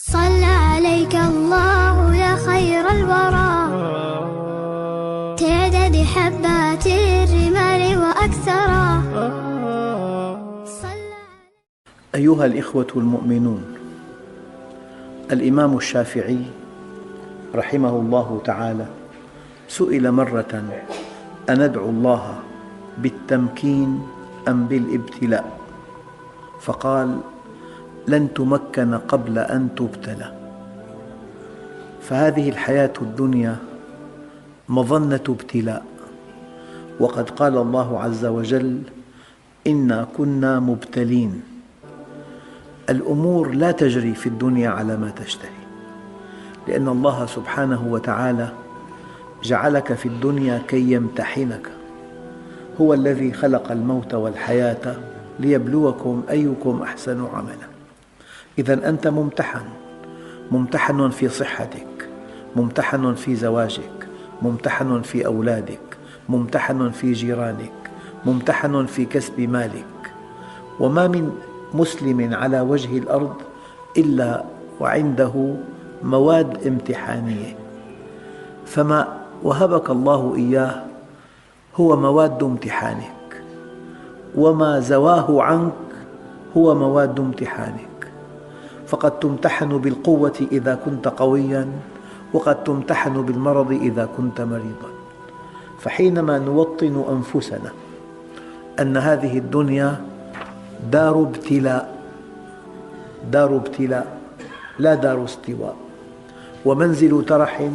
صلى عليك الله يا خير الورى تعدد حبات الرمال وأكثرا. أيها الإخوة المؤمنون، الإمام الشافعي رحمه الله تعالى سئل مرة: أندعو الله بالتمكين أم بالابتلاء؟ فقال: لن تمكن قبل أن تبتلى. فهذه الحياة الدنيا مظنة ابتلاء، وقد قال الله عز وجل: إنا كنا مبتلين. الأمور لا تجري في الدنيا على ما تشتهي، لأن الله سبحانه وتعالى جعلك في الدنيا كي يمتحنك. هو الذي خلق الموت والحياة ليبلوكم أيكم أحسن عملا. إذن أنت ممتحن في صحتك، ممتحن في زواجك، ممتحن في أولادك، ممتحن في جيرانك، ممتحن في كسب مالك. وما من مسلم على وجه الأرض إلا وعنده مواد امتحانية، فما وهبك الله إياه هو مواد امتحانك، وما زواه عنك هو مواد امتحانك. فقد تمتحن بالقوة إذا كنت قوياً، وقد تمتحن بالمرض إذا كنت مريضاً. فحينما نوطن أنفسنا أن هذه الدنيا دار ابتلاء لا دار استواء، ومنزل ترح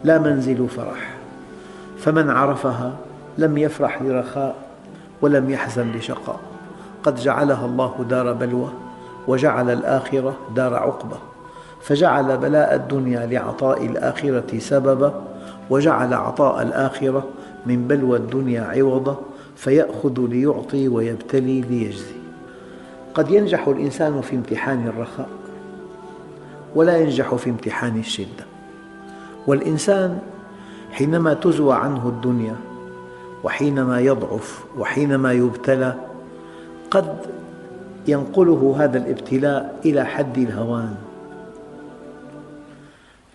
لا منزل فرح، فمن عرفها لم يفرح لرخاء ولم يحزن لشقاء. قد جعلها الله دار بلوى، وجعل الآخرة دار عقبة، فجعل بلاء الدنيا لعطاء الآخرة سببا، وجعل عطاء الآخرة من بلوى الدنيا عوضا، فيأخذ ليعطي ويبتلي ليجزي. قد ينجح الإنسان في امتحان الرخاء ولا ينجح في امتحان الشدة. والإنسان حينما تزوى عنه الدنيا، وحينما يضعف، وحينما يبتلى، قد ينقله هذا الابتلاء إلى حد الهوان،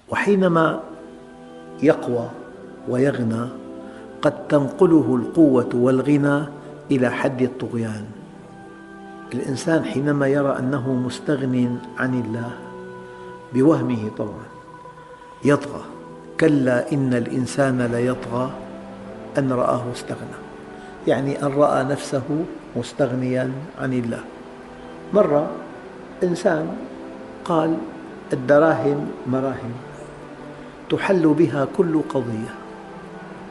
وحينما يقوى ويغنى قد تنقله القوة والغنى إلى حد الطغيان. الإنسان حينما يرى أنه مستغن عن الله بوهمه طبعا يطغى. كلا إن الإنسان ليطغى أن رآه استغنى، يعني أن رأى نفسه مستغنيا عن الله. مرة إنسان قال: الدراهم مراهم تحل بها كل قضية،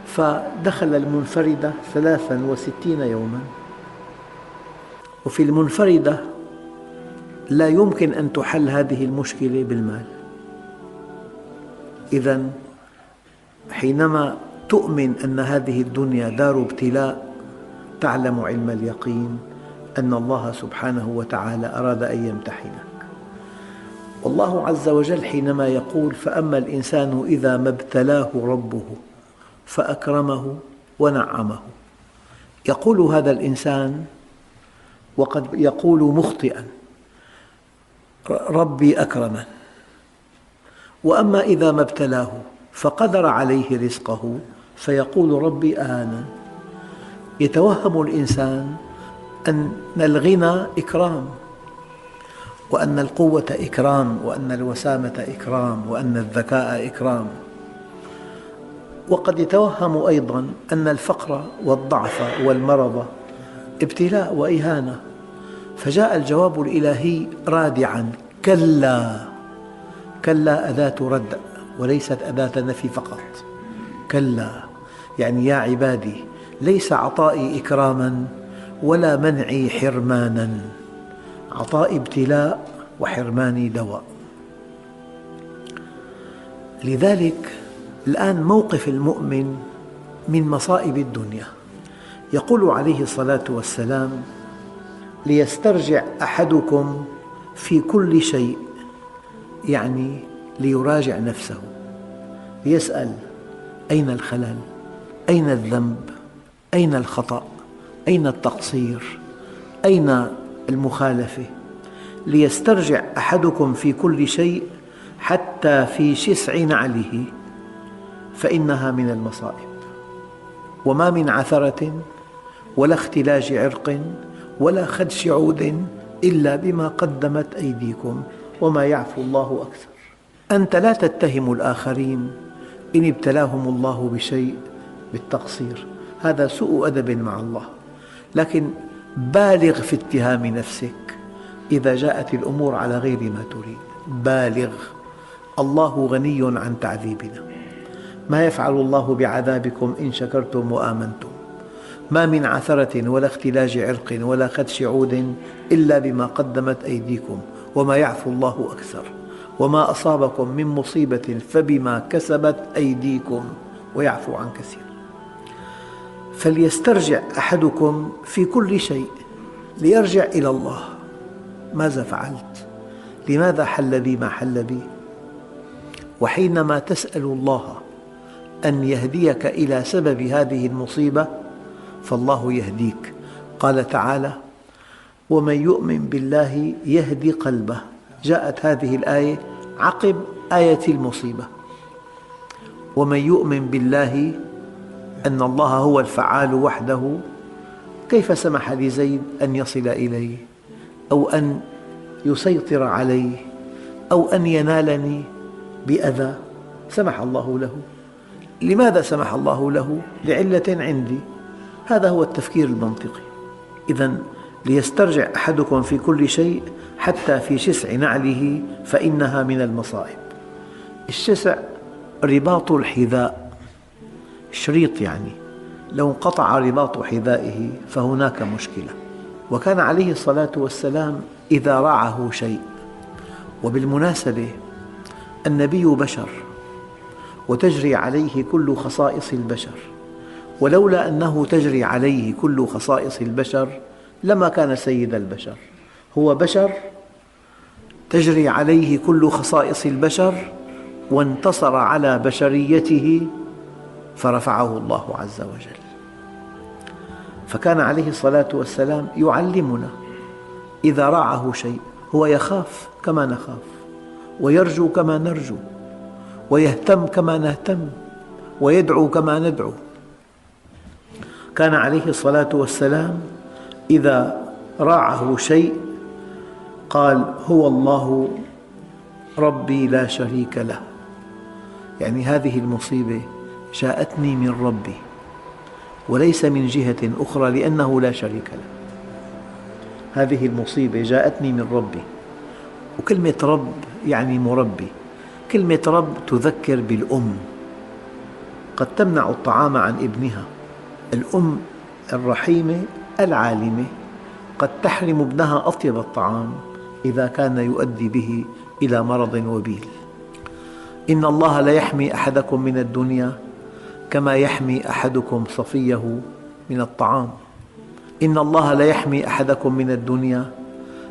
فدخل المنفردة 63 يوما، وفي المنفردة لا يمكن أن تحل هذه المشكلة بالمال. إذن حينما تؤمن أن هذه الدنيا دار ابتلاء، تعلم علم اليقين أن الله سبحانه وتعالى أراد أن يمتحنك. والله عز وجل حينما يقول: فأما الإنسان إذا ما ابتلاه ربه فأكرمه ونعمه، يقول هذا الإنسان وقد يقول مخطئا: ربي أكرمن. وأما إذا ما ابتلاه فقدر عليه رزقه فيقول: ربي أهانن. يتوهم الإنسان أن الغنى إكرام، وأن القوة إكرام، وأن الوسامة إكرام، وأن الذكاء إكرام. وقد يتوهم أيضا أن الفقر والضعف والمرض ابتلاء وإهانة. فجاء الجواب الإلهي رادعا: كلا. كلا أداة رد وليست أداة نفي فقط. كلا يعني يا عبادي، ليس عطائي إكراما ولا منعي حرمانا، عطائي ابتلاء وحرماني دواء. لذلك الآن موقف المؤمن من مصائب الدنيا. يقول عليه الصلاة والسلام: ليسترجع أحدكم في كل شيء، يعني ليراجع نفسه، ليسأل: أين الخلل؟ أين الذنب؟ أين الخطأ؟ أين التقصير؟ أين المخالفة؟ ليسترجع أحدكم في كل شيء حتى في شسع نعله فإنها من المصائب. وما من عثرة ولا اختلاج عرق ولا خدش عود إلا بما قدمت أيديكم وما يعفو الله أكثر. أنت لا تتهم الآخرين إن ابتلاهم الله بشيء بالتقصير، هذا سوء أدب مع الله، لكن بالغ في اتهام نفسك إذا جاءت الأمور على غير ما تريد. بالغ. الله غني عن تعذيبنا. ما يفعل الله بعذابكم إن شكرتم وآمنتم. ما من عثرة ولا اختلاج عرق ولا خدش عود إلا بما قدمت أيديكم وما يعفو الله أكثر. وما أصابكم من مصيبة فبما كسبت أيديكم ويعفو عن كثير. فليسترجع أحدكم في كل شيء، ليرجع إلى الله. ماذا فعلت؟ لماذا حل بي ما حل بي؟ وحينما تسأل الله أن يهديك إلى سبب هذه المصيبة فالله يهديك. قال تعالى: ومن يؤمن بالله يهدي قلبه. جاءت هذه الآية عقب آية المصيبة. ومن يؤمن بالله أن الله هو الفعال وحده، كيف سمح لزيد أن يصل إليه أو أن يسيطر عليه أو أن ينالني بأذى؟ سمح الله له. لماذا سمح الله له؟ لعلة عندي. هذا هو التفكير المنطقي. إذن ليسترجع أحدكم في كل شيء حتى في شسع نعله فإنها من المصائب. الشسع رباط الحذاء، شريط يعني، لو انقطع رباط حذائه فهناك مشكلة. وكان عليه الصلاة والسلام إذا رعه شيء، وبالمناسبة النبي بشر وتجري عليه كل خصائص البشر، ولولا أنه تجري عليه كل خصائص البشر لما كان سيد البشر. هو بشر تجري عليه كل خصائص البشر، وانتصر على بشريته فرفعه الله عز وجل. فكان عليه الصلاة والسلام يعلمنا إذا رعه شيء هو يخاف كما نخاف، ويرجو كما نرجو، ويهتم كما نهتم، ويدعو كما ندعو. كان عليه الصلاة والسلام إذا راعه شيء قال: هو الله ربي لا شريك له. يعني هذه المصيبة جاءتني من ربي وليس من جهة أخرى، لأنه لا شريك له. هذه المصيبة جاءتني من ربي. وكلمة رب يعني مربي. كلمة رب تذكر بالأم، قد تمنع الطعام عن ابنها. الأم الرحيمة العالمة قد تحرم ابنها أطيب الطعام إذا كان يؤدي به إلى مرض وبيل. إن الله لا يحمي أحدكم من الدنيا كما يحمي أحدكم صفيه من الطعام. إن الله لا يحمي أحدكم من الدنيا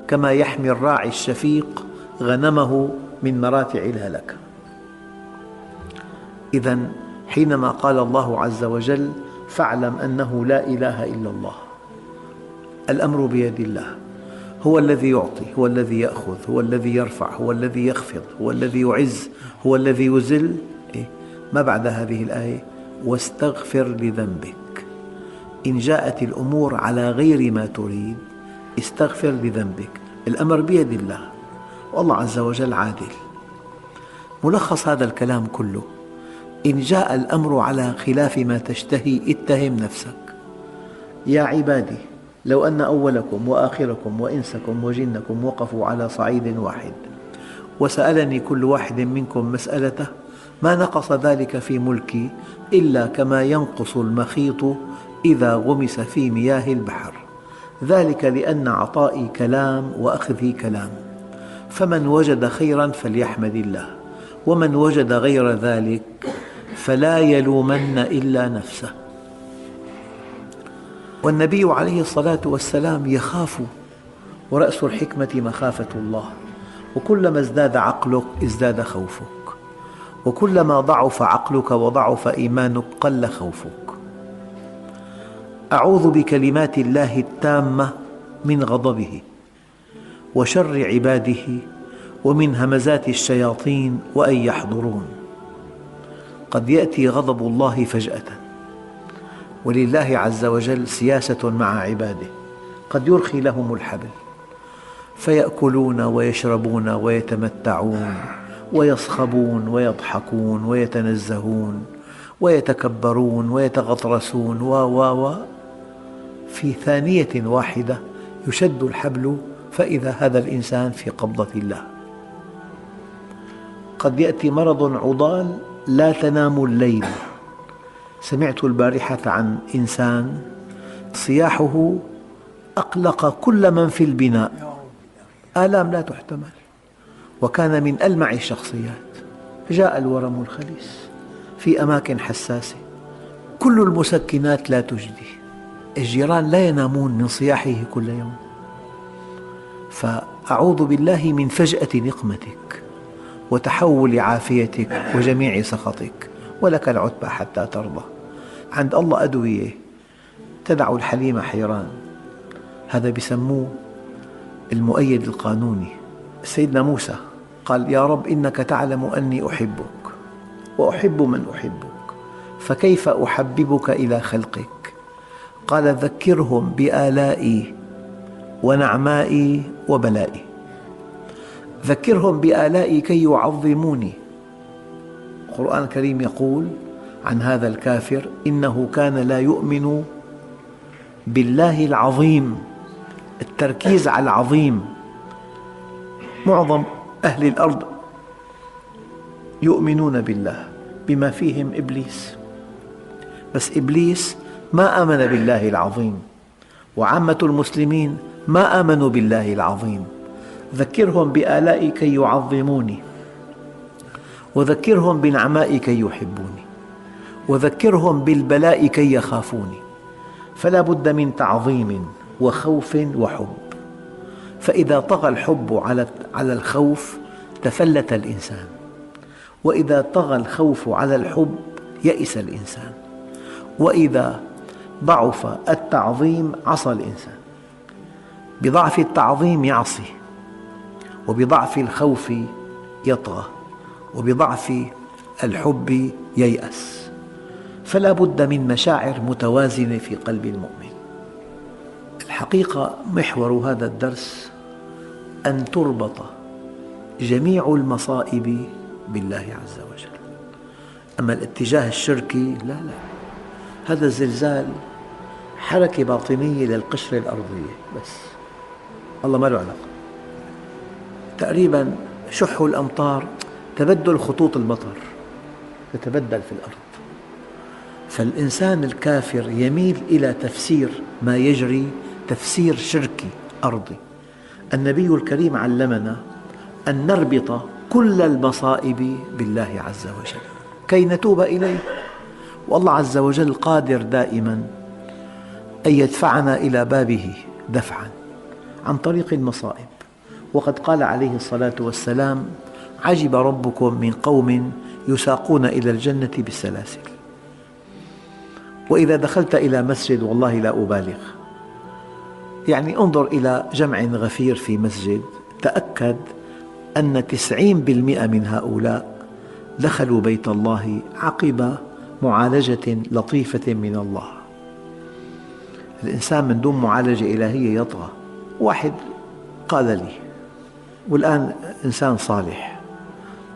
كما يحمي الراعي الشفيق غنمه من مراتع الهلكة. إذن حينما قال الله عز وجل: فاعلم أنه لا إله إلا الله، الأمر بيد الله. هو الذي يعطي، هو الذي يأخذ، هو الذي يرفع، هو الذي يخفض، هو الذي يعز، هو الذي يذل. ما بعد هذه الآية: واستغفر لذنبك. إن جاءت الأمور على غير ما تريد استغفر لذنبك. الأمر بيد الله، والله عز وجل عادل. ملخص هذا الكلام كله: إن جاء الأمر على خلاف ما تشتهي اتهم نفسك. يا عبادي لو أن أولكم وآخركم وإنسكم وجنكم وقفوا على صعيد واحد وسألني كل واحد منكم مسألته ما نقص ذلك في ملكي إلا كما ينقص المخيط إذا غمس في مياه البحر، ذلك لأن عطائي كلام وأخذي كلام، فمن وجد خيرا فليحمد الله، ومن وجد غير ذلك فلا يلومن إلا نفسه. والنبي عليه الصلاة والسلام يخاف، ورأس الحكمة مخافة الله. وكلما ازداد عقلك ازداد خوفك، وكلما ضعف عقلك وضعف إيمانك قل خوفك. أعوذ بكلمات الله التامة من غضبه وشر عباده ومن همزات الشياطين وأن يحضرون. قد يأتي غضب الله فجأة، ولله عز وجل سياسة مع عباده، قد يرخي لهم الحبل فيأكلون ويشربون ويتمتعون ويصخبون ويضحكون ويتنزهون ويتكبرون ويتغطرسون في ثانية واحدة يشد الحبل فإذا هذا الإنسان في قبضة الله. قد يأتي مرض عضال لا تنام الليل. سمعت البارحة عن إنسان صياحه أقلق كل من في البناء، آلام لا تحتمل، وكان من ألمع الشخصيات. جاء الورم الخبيث في أماكن حساسة، كل المسكنات لا تجدي، الجيران لا ينامون من صياحه كل يوم. فأعوذ بالله من فجأة نقمتك وتحول عافيتك وجميع سخطك، ولك العتبى حتى ترضى. عند الله أدوية تدع الحليم حيران، هذا بيسموه المؤيد القانوني. سيدنا موسى قال: يا رب إنك تعلم أني أحبك وأحب من أحبك، فكيف أحببك إلى خلقك؟ قال: ذكرهم بآلائي ونعمائي وبلائي. ذكرهم بآلائي كي يعظموني. القرآن الكريم يقول عن هذا الكافر: إنه كان لا يؤمن بالله العظيم. التركيز على العظيم. معظم أهل الأرض يؤمنون بالله بما فيهم إبليس، بس إبليس ما آمن بالله العظيم، وعامة المسلمين ما آمنوا بالله العظيم. ذكرهم بآلائي كي يعظموني، وذكرهم بنعمائي كي يحبوني، وذكرهم بالبلاء كي يخافوني. فلا بد من تعظيم وخوف وحب، فإذا طغى الحب على الخوف تفلت الإنسان، وإذا طغى الخوف على الحب يئس الإنسان، وإذا ضعف التعظيم عصى الإنسان. بضعف التعظيم يعصي، وبضعف الخوف يطغى، وبضعف الحب ييأس. فلا بد من مشاعر متوازنة في قلب المؤمن. الحقيقة محور هذا الدرس أن تربط جميع المصائب بالله عز وجل. أما الاتجاه الشركي لا، هذا الزلزال حركة باطنية للقشرة الأرضية بس، الله ما له علاقة. تقريبا شح الأمطار تبدل خطوط المطر تتبدل في الأرض. فالإنسان الكافر يميل إلى تفسير ما يجري تفسير شركي أرضي. النبي الكريم علمنا أن نربط كل المصائب بالله عز وجل كي نتوب إليه، والله عز وجل قادر دائما أن يدفعنا إلى بابه دفعا عن طريق المصائب. وقد قال عليه الصلاة والسلام: عجب ربكم من قوم يساقون إلى الجنة بالسلاسل. وإذا دخلت إلى مسجد، والله لا أبالغ، يعني انظر إلى جمع غفير في مسجد، تأكد أن 90% من هؤلاء دخلوا بيت الله عقب معالجة لطيفة من الله. الإنسان من دون معالجة إلهية يطغى. واحد قال لي، والآن إنسان صالح،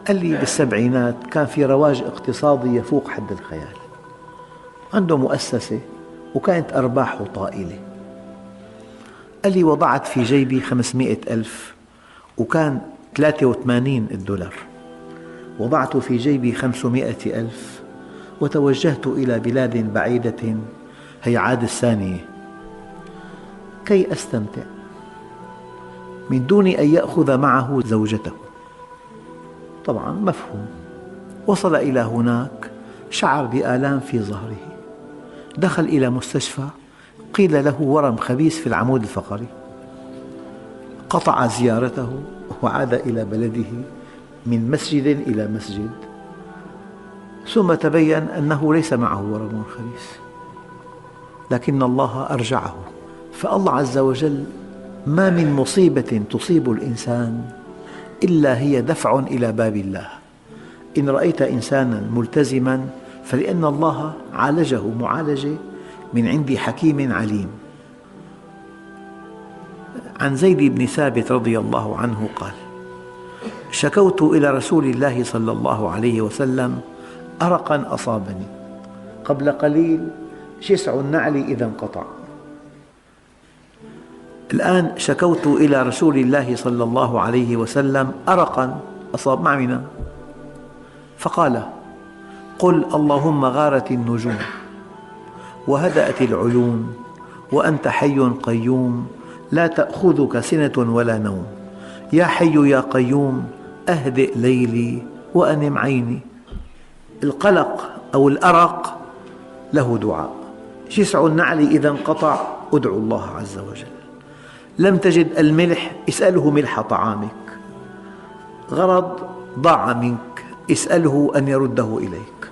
قال لي بالسبعينات كان في رواج اقتصادي يفوق حد الخيال، عنده مؤسسة وكانت أرباحه طائلة. قال لي وضعت في جيبي 500,000 وكان 83 الدولار، وضعت في جيبي 500,000 وتوجهت إلى بلاد بعيدة هي عاد الثانية كي أستمتع من دون أن يأخذ معه زوجته. طبعا مفهوم. وصل إلى هناك، شعر بآلام في ظهره، دخل إلى مستشفى، قيل له ورم خبيث في العمود الفقري. قطع زيارته وعاد إلى بلده من مسجد إلى مسجد، ثم تبين أنه ليس معه ورم خبيث، لكن الله أرجعه. فالله عز وجل ما من مصيبة تصيب الإنسان إلا هي دفع إلى باب الله. إن رأيت إنسانا ملتزما فلأن الله عالجه معالجة من عند حكيم عليم. عن زيد بن ثابت رضي الله عنه قال: شكوت إلى رسول الله صلى الله عليه وسلم أرقا أصابني، قبل قليل شسع النعل إذا انقطع، الآن شكوت إلى رسول الله صلى الله عليه وسلم أرقا أصاب معنا، فقال: قل اللهم غارت النجوم وهدأت العيون وأنت حي قيوم لا تأخذك سنة ولا نوم، يا حي يا قيوم أهدئ ليلي وأنم عيني. القلق أو الأرق له دعاء. شسع النعل إذا انقطع ادعو الله عز وجل. لم تجد الملح اسأله ملح طعامك. غرض ضاع منك اسأله أن يرده إليك.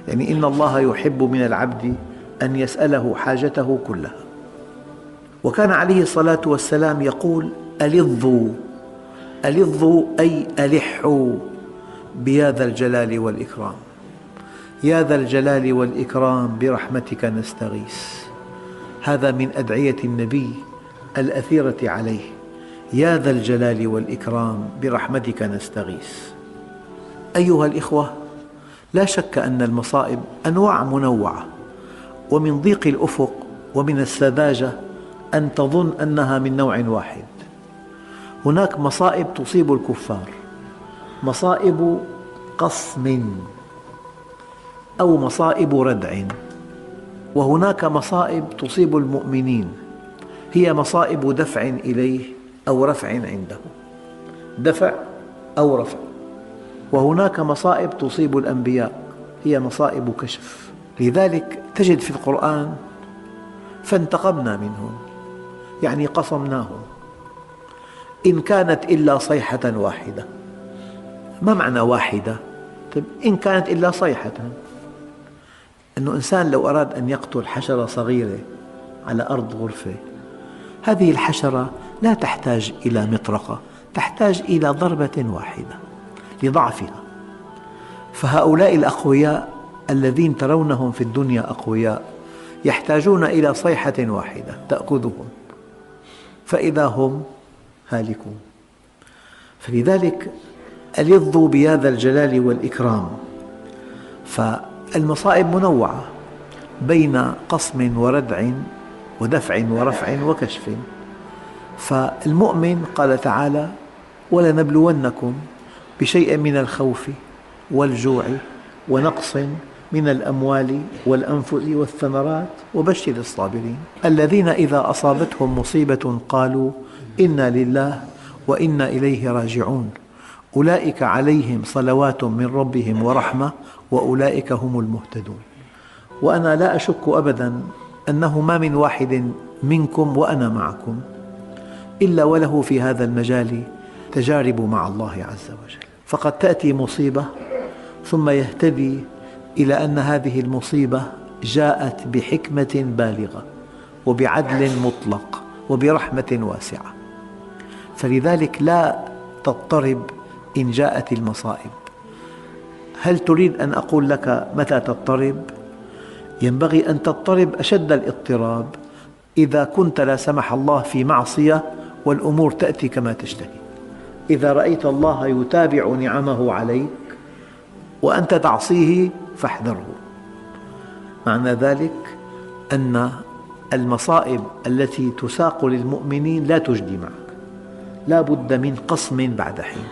يعني إن الله يحب من العبد أن يسأله حاجته كلها. وكان عليه الصلاة والسلام يقول: ألظوا ألظوا أي ألحوا بيا ذا الجلال والإكرام، يا ذا الجلال والإكرام برحمتك نستغيث. هذا من أدعية النبي الأثيرة عليه: يا ذا الجلال والإكرام برحمتك نستغيث. أيها الإخوة، لا شك أن المصائب أنواع منوعة، ومن ضيق الأفق ومن السذاجة أن تظن أنها من نوع واحد. هناك مصائب تصيب الكفار، مصائب قصم أو مصائب ردع، وهناك مصائب تصيب المؤمنين هي مصائب دفع إليه أو رفع عنده، دفع أو رفع. وهناك مصائب تصيب الأنبياء هي مصائب كشف. لذلك تجد في القرآن: فانتقمنا منهم، يعني قصمناهم، إن كانت إلا صيحة واحدة. ما معنى واحدة؟ إن كانت إلا صيحة، أنه إنسان لو أراد أن يقتل حشرة صغيرة على أرض غرفة، هذه الحشرة لا تحتاج إلى مطرقة، تحتاج إلى ضربة واحدة لضعفها. فهؤلاء الأقوياء الذين ترونهم في الدنيا أقوياء يحتاجون إلى صيحة واحدة تأخذهم، فإذا هم هالكون. فلذلك ألظوا بهذا الجلال والإكرام. فالمصائب منوعة بين قصم وردع ودفع ورفع وكشف. فالمؤمن قال تعالى: ولنبلونكم بشيء من الخوف والجوع ونقص من الأموال والأنفس والثمرات وبشر الصابرين الذين إذا أصابتهم مصيبة قالوا إنا لله وإنا إليه راجعون أولئك عليهم صلوات من ربهم ورحمة وأولئك هم المهتدون. وأنا لا أشك أبدا أنه ما من واحد منكم وأنا معكم إلا وله في هذا المجال تجارب مع الله عز وجل. فقد تأتي مصيبة ثم يهتدي إلى أن هذه المصيبة جاءت بحكمة بالغة وبعدل مطلق وبرحمة واسعة. فلذلك لا تضطرب إن جاءت المصائب. هل تريد أن أقول لك متى تضطرب؟ ينبغي أن تضطرب أشد الاضطراب إذا كنت لا سمح الله في معصية والأمور تأتي كما تشتهي. إذا رأيت الله يتابع نعمه عليك وأنت تعصيه فاحذره. معنى ذلك أن المصائب التي تساق للمؤمنين لا تجدي معك، لا بد من قصم بعد حين.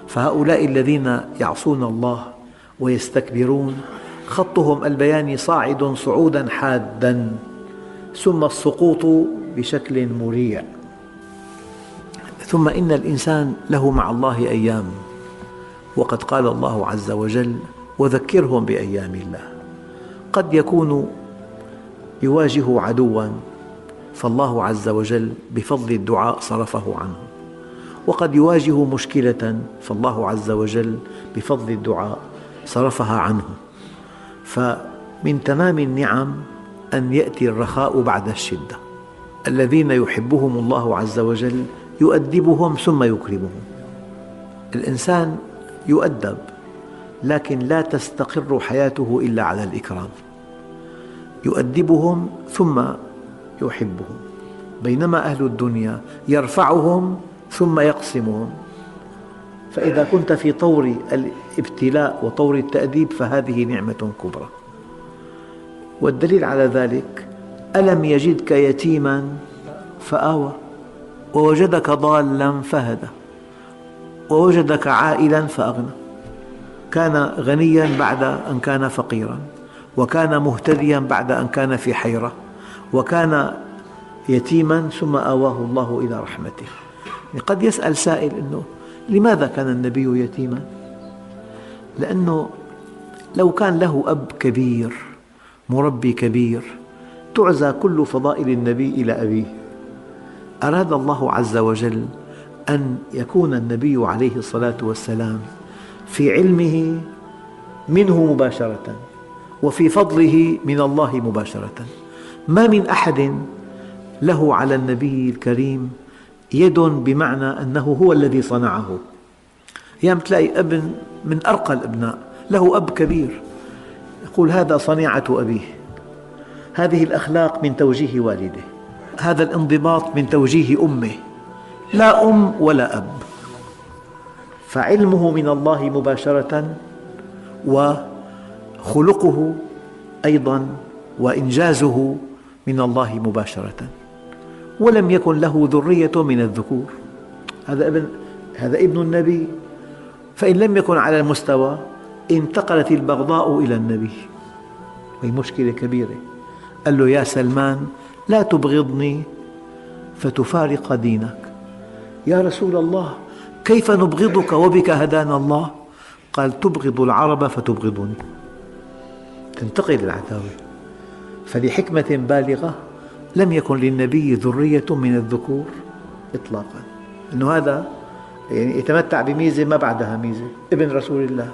فهؤلاء الذين يعصون الله ويستكبرون خطهم البياني صاعد صعودا حادا ثم السقوط بشكل مريع. ثم إن الإنسان له مع الله أيام، وقد قال الله عز وجل: وذكرهم بأيام الله. قد يكون يواجه عدوا فالله عز وجل بفضل الدعاء صرفه عنه، وقد يواجه مشكلة فالله عز وجل بفضل الدعاء صرفها عنه. فمن تمام النعم أن يأتي الرخاء بعد الشدة. الذين يحبهم الله عز وجل يؤدبهم ثم يكرمهم. الإنسان يؤدب، لكن لا تستقر حياته إلا على الإكرام. يؤدبهم ثم يحبهم، بينما أهل الدنيا يرفعهم ثم يقسمهم. فإذا كنت في طور الابتلاء وطور التأديب فهذه نعمة كبرى. والدليل على ذلك: ألم يجدك يتيما فآوى، ووجدك ضالا فهدى، ووجدك عائلا فأغنى. كان غنيا بعد أن كان فقيرا، وكان مهتديا بعد أن كان في حيرة، وكان يتيما ثم آواه الله إلى رحمته. قد يسأل سائل إنه لماذا كان النبي يتيما؟ لأنه لو كان له أب كبير مربي كبير تعزى كل فضائل النبي إلى أبيه. أراد الله عز وجل أن يكون النبي عليه الصلاة والسلام في علمه منه مباشرة، وفي فضله من الله مباشرة. ما من أحد له على النبي الكريم يد، بمعنى أنه هو الذي صنعه. يعني تلاقي ابن من أرقى الأبناء له أب كبير يقول هذا صنيعة أبيه، هذه الأخلاق من توجيه والده، هذا الانضباط من توجيه أمه، لا أم ولا أب. فعلمه من الله مباشرة، وخلقه أيضا وإنجازه من الله مباشرة. ولم يكن له ذرية من الذكور. هذا ابن النبي، فإن لم يكن على المستوى انتقلت البغضاء إلى النبي، وهي مشكلة كبيرة. قال له يا سلمان لا تبغضني فتفارق دينك. يا رسول الله كيف نبغضك وبك هدانا الله؟ قال تبغض العرب فتبغضني، تنتقل العداوة. فلحكمة بالغة لم يكن للنبي ذرية من الذكور إطلاقا، أنه هذا يعني يتمتع بميزة ما بعدها ميزة، ابن رسول الله،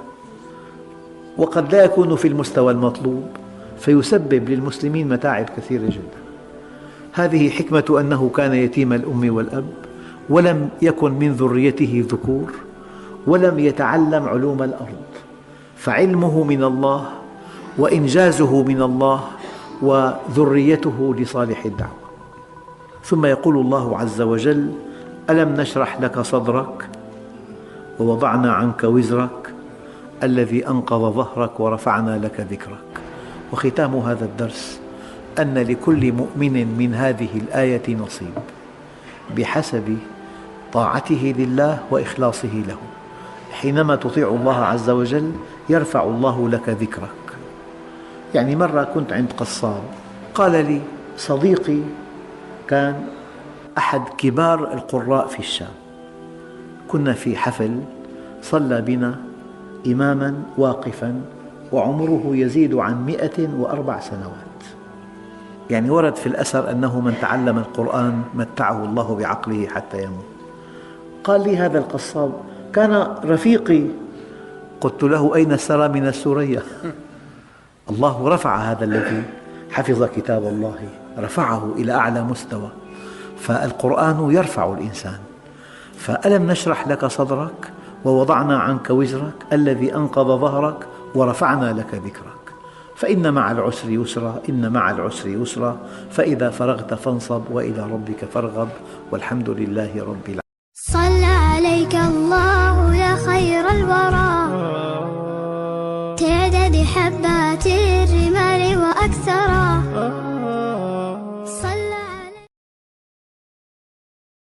وقد لا يكون في المستوى المطلوب فيسبب للمسلمين متاعب كثيرة جدا. هذه حكمة أنه كان يتيم الأم والأب، ولم يكن من ذريته ذكور، ولم يتعلم علوم الأرض، فعلمه من الله وإنجازه من الله وذريته لصالح الدعوة. ثم يقول الله عز وجل ألم نشرح لك صدرك ووضعنا عنك وزرك الذي أنقض ظهرك ورفعنا لك ذكرك. وختام هذا الدرس أن لكل مؤمن من هذه الآية نصيب بحسب طاعته لله وإخلاصه له. حينما تطيع الله عز وجل يرفع الله لك ذكرك. يعني مرة كنت عند قصاب قال لي صديقي كان أحد كبار القراء في الشام، كنا في حفل صلى بنا إماما واقفا وعمره يزيد عن 104 سنوات. يعني ورد في الأثر أنه من تعلم القرآن متعه الله بعقله حتى يموت. قال لي هذا القصاب كان رفيقي. قلت له أين سرى من السرية؟ الله رفع هذا الذي حفظ كتاب الله، رفعه إلى أعلى مستوى. فالقرآن يرفع الإنسان. فألم نشرح لك صدرك ووضعنا عنك وزرك الذي أنقض ظهرك ورفعنا لك ذكرك فإن مع العسر يسرا إن مع العسر يسرا فإذا فرغت فانصب وإلى ربك فارغب والحمد لله رب العالمين. صلى عليك الله يا خير الورى تعدد حبات الرمال